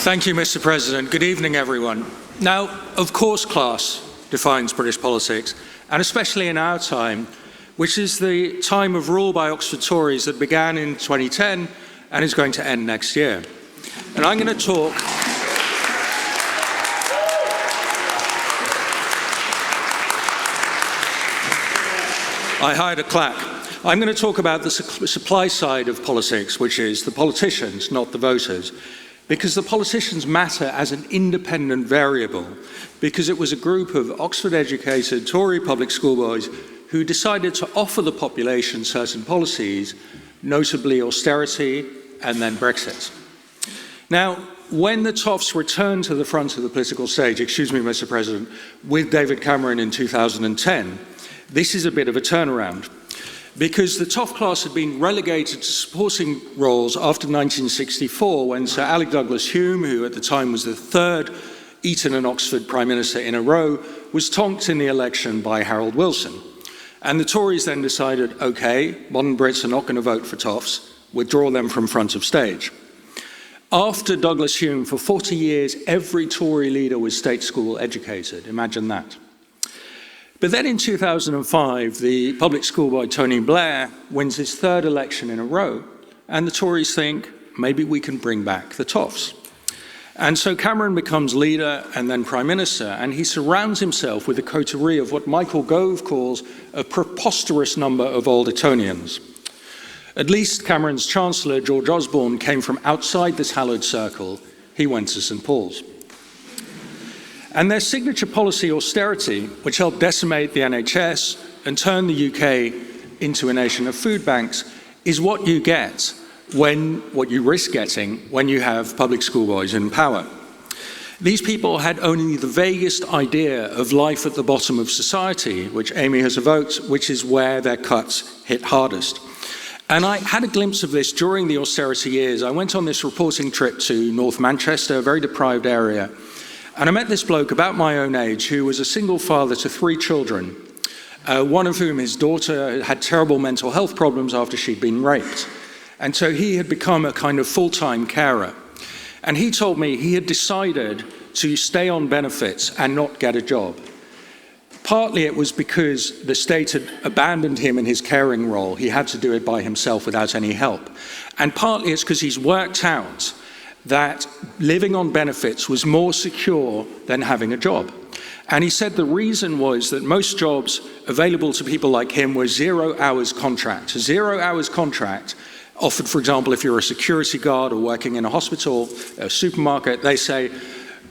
Thank you, Mr. President. Good evening, everyone. Now, of course, class defines British politics, and especially in our time, which is the time of rule by Oxford Tories that began in 2010 and is going to end next year. And I'm going to talk... I hired a clack. I'm going to talk about the supply side of politics, which is the politicians, not the voters, because the politicians matter as an independent variable, because it was a group of Oxford-educated Tory public schoolboys who decided to offer the population certain policies, notably austerity and then Brexit. Now, when the Toffs returned to the front of the political stage, excuse me, Mr. President, with David Cameron in 2010, this is a bit of a turnaround, because the Toff class had been relegated to supporting roles after 1964 when Sir Alec Douglas-Home, who at the time was the third Eton and Oxford Prime Minister in a row, was tonked in the election by Harold Wilson. And the Tories then decided, OK, modern Brits are not going to vote for Toffs, withdraw them from front of stage. After Douglas-Home, for 40 years, every Tory leader was state school educated. Imagine that. But then in 2005, the public schoolboy Tony Blair wins his third election in a row, and the Tories think, maybe we can bring back the Toffs. And so Cameron becomes leader and then Prime Minister, and he surrounds himself with a coterie of what Michael Gove calls a preposterous number of old Etonians. At least Cameron's Chancellor, George Osborne, came from outside this hallowed circle. He went to St. Paul's. And their signature policy, austerity, which helped decimate the NHS and turn the UK into a nation of food banks, is what you get what you risk getting when you have public schoolboys in power. These people had only the vaguest idea of life at the bottom of society, which Amy has evoked, which is where their cuts hit hardest. And I had a glimpse of this during the austerity years. I went on this reporting trip to North Manchester, a very deprived area, and I met this bloke about my own age who was a single father to 3 children, one of whom, his daughter, had terrible mental health problems after she'd been raped. And so he had become a kind of full-time carer. And he told me he had decided to stay on benefits and not get a job. Partly it was because the state had abandoned him in his caring role. He had to do it by himself without any help. And partly it's because he's worked out that living on benefits was more secure than having a job. And he said the reason was that most jobs available to people like him were 0 hours contract. A 0 hours contract offered, for example, if you're a security guard or working in a hospital, a supermarket, they say,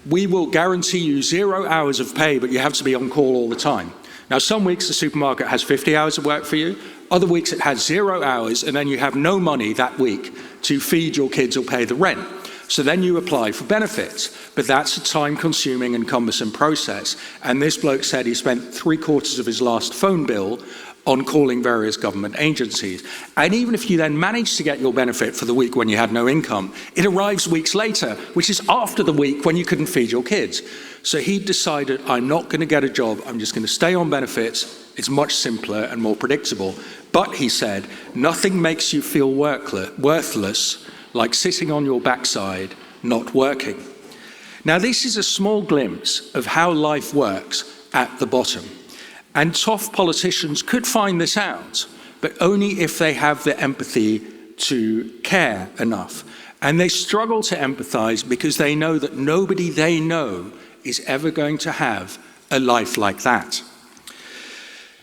we will guarantee you 0 hours of pay, but you have to be on call all the time. Now, some weeks the supermarket has 50 hours of work for you. Other weeks it has 0 hours, and then you have no money that week to feed your kids or pay the rent. So then you apply for benefits, but that's a time-consuming and cumbersome process. And this bloke said he spent 3/4 of his last phone bill on calling various government agencies. And even if you then manage to get your benefit for the week when you had no income, it arrives weeks later, which is after the week when you couldn't feed your kids. So he decided, I'm not going to get a job, I'm just going to stay on benefits. It's much simpler and more predictable. But, he said, nothing makes you feel worthless like sitting on your backside, not working. Now, this is a small glimpse of how life works at the bottom. And Toff politicians could find this out, but only if they have the empathy to care enough. And they struggle to empathize because they know that nobody they know is ever going to have a life like that.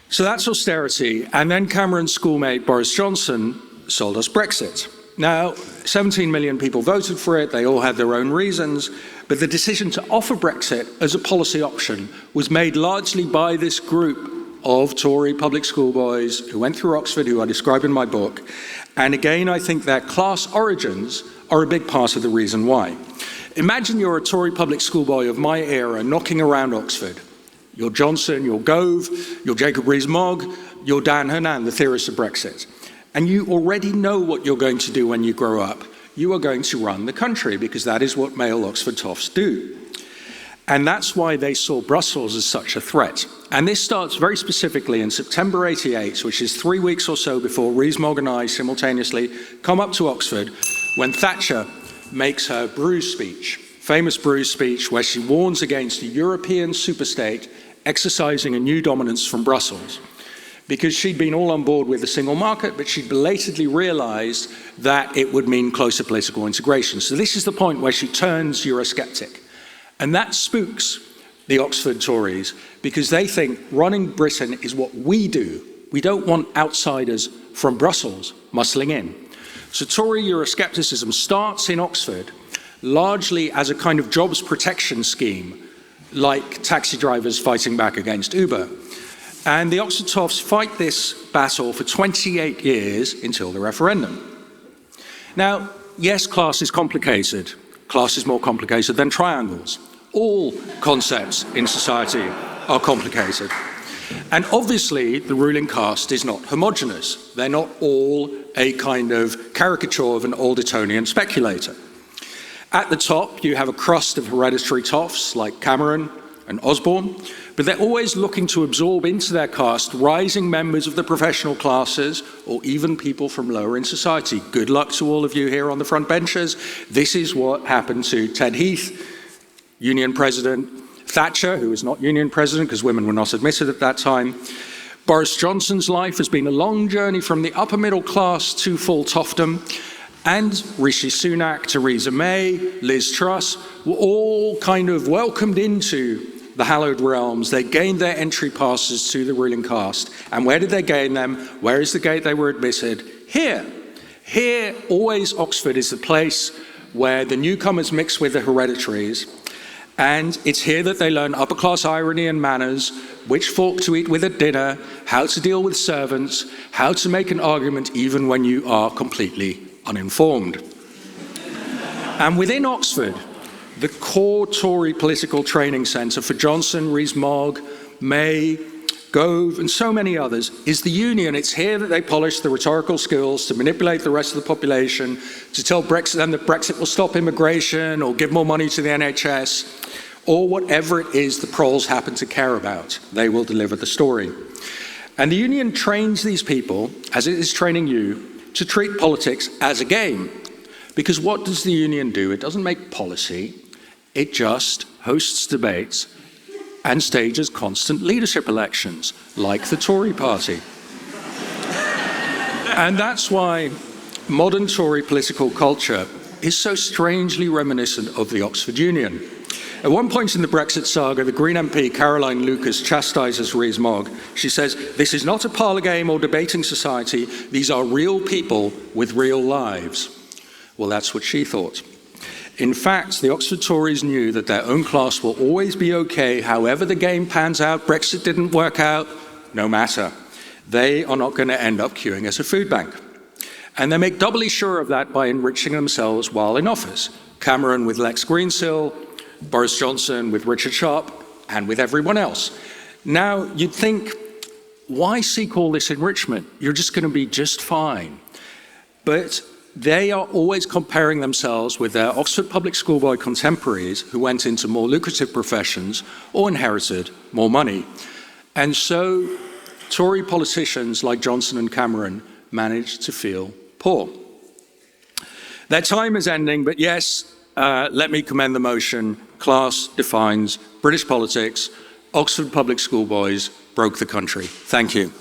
So that's austerity. And then Cameron's schoolmate Boris Johnson sold us Brexit. Now, 17 million people voted for it, they all had their own reasons, but the decision to offer Brexit as a policy option was made largely by this group of Tory public schoolboys who went through Oxford, who I describe in my book. And again, I think their class origins are a big part of the reason why. Imagine you're a Tory public schoolboy of my era knocking around Oxford. You're Johnson, you're Gove, you're Jacob Rees-Mogg, you're Dan Hernan, the theorist of Brexit. And you already know what you're going to do when you grow up. You are going to run the country because that is what male Oxford Toffs do. And that's why they saw Brussels as such a threat. And this starts very specifically in September '88, which is 3 weeks or so before Rees-Mogg and I simultaneously come up to Oxford when Thatcher makes her Bruges speech famous Bruce speech where she warns against a European superstate exercising a new dominance from Brussels. Because she'd been all on board with the single market, but she'd belatedly realized that it would mean closer political integration. So this is the point where she turns Eurosceptic. And that spooks the Oxford Tories, because they think running Britain is what we do. We don't want outsiders from Brussels muscling in. So Tory Euroscepticism starts in Oxford largely as a kind of jobs protection scheme, like taxi drivers fighting back against Uber. And the Oxford Toffs fight this battle for 28 years until the referendum. Now, yes, class is complicated. Class is more complicated than triangles. All concepts in society are complicated. And obviously, the ruling caste is not homogenous. They're not all a kind of caricature of an old Etonian speculator. At the top, you have a crust of hereditary toffs like Cameron and Osborne, but they're always looking to absorb into their caste rising members of the professional classes or even people from lower in society. Good luck to all of you here on the front benches. This is what happened to Ted Heath, Union President, Thatcher, who was not Union President because women were not admitted at that time. Boris Johnson's life has been a long journey from the upper middle class to full toffdom. And Rishi Sunak, Theresa May, Liz Truss were all kind of welcomed into the hallowed realms. They gained their entry passes to the ruling caste. And where did they gain them? Where is the gate they were admitted? Here. Here, always Oxford is the place where the newcomers mix with the hereditaries. And it's here that they learn upper-class irony and manners, which fork to eat with at dinner, how to deal with servants, how to make an argument even when you are completely uninformed. And within Oxford, the core Tory political training centre for Johnson, Rees-Mogg, May, Gove, and so many others is the Union. It's here that they polish the rhetorical skills to manipulate the rest of the population, to tell them that Brexit will stop immigration or give more money to the NHS, or whatever it is the proles happen to care about. They will deliver the story. And the Union trains these people, as it is training you, to treat politics as a game. Because what does the Union do? It doesn't make policy. It just hosts debates and stages constant leadership elections, like the Tory party. And that's why modern Tory political culture is so strangely reminiscent of the Oxford Union. At one point in the Brexit saga, the Green MP Caroline Lucas chastises Rees-Mogg. She says, "This is not a parlour game or debating society. These are real people with real lives." Well, that's what she thought. In fact, the Oxford Tories knew that their own class will always be okay, however the game pans out. Brexit didn't work out, no matter. They are not going to end up queuing as a food bank. And they make doubly sure of that by enriching themselves while in office. Cameron with Lex Greensill, Boris Johnson with Richard Sharp, and with everyone else. Now, you'd think, why seek all this enrichment? You're just going to be just fine. But they are always comparing themselves with their Oxford public schoolboy contemporaries who went into more lucrative professions or inherited more money. And so Tory politicians like Johnson and Cameron managed to feel poor. Their time is ending, but yes, let me commend the motion. Class defines British politics. Oxford public schoolboys broke the country. Thank you.